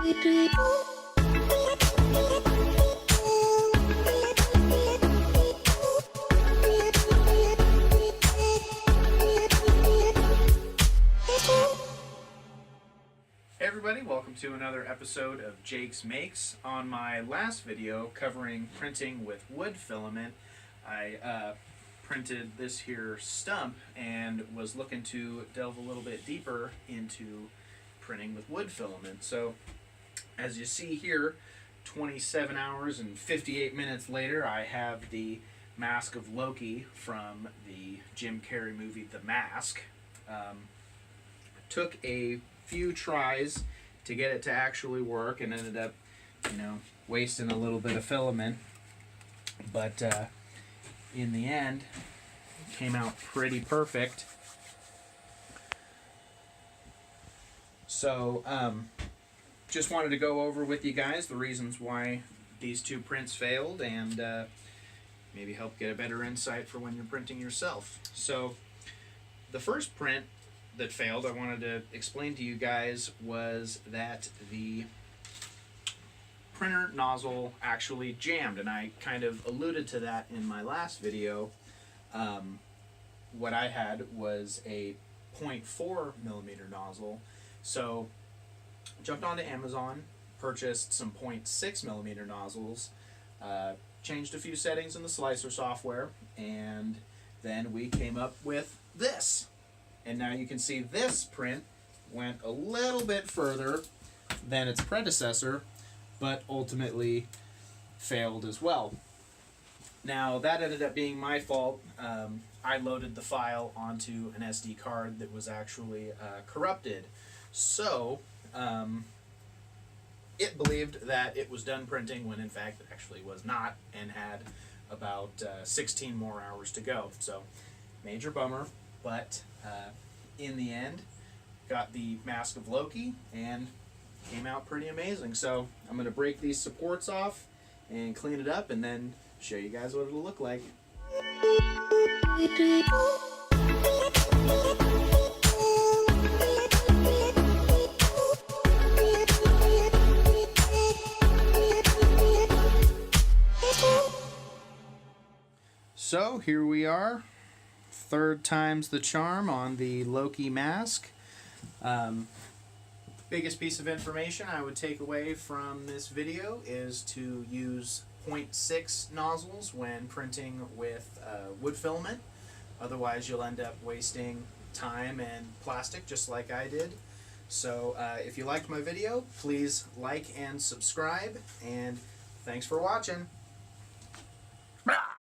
Hey everybody, welcome to another episode of Jake's Makes. On my last video covering printing with wood filament, I printed this here stump and was looking to delve a little bit deeper into printing with wood filament. So as you see here, 27 hours and 58 minutes later, I have the Mask of Loki from the Jim Carrey movie The Mask. Took a few tries to get it to actually work and ended up, wasting a little bit of filament, but in the end it came out pretty perfect. So just wanted to go over with you guys the reasons why these two prints failed and maybe help get a better insight for when you're printing yourself. So the first print that failed, I wanted to explain to you guys, was that the printer nozzle actually jammed, and I kind of alluded to that in my last video. What I had was a 0.4 millimeter nozzle, so jumped onto Amazon, purchased some 0.6 millimeter nozzles, changed a few settings in the slicer software, and then we came up with this. And now you can see this print went a little bit further than its predecessor, but ultimately failed as well. Now that ended up being my fault. I loaded the file onto an SD card that was actually corrupted. So it believed that it was done printing when in fact it actually was not, and had about 16 more hours to go. So major bummer, but in the end got the Mask of Loki and came out pretty amazing. So I'm going to break these supports off and clean it up and then show you guys what it'll look like. So here we are. Third time's the charm on the Loki mask. Biggest piece of information I would take away from this video is to use 0.6 nozzles when printing with wood filament. Otherwise you'll end up wasting time and plastic just like I did. So if you liked my video, please like and subscribe, and thanks for watching.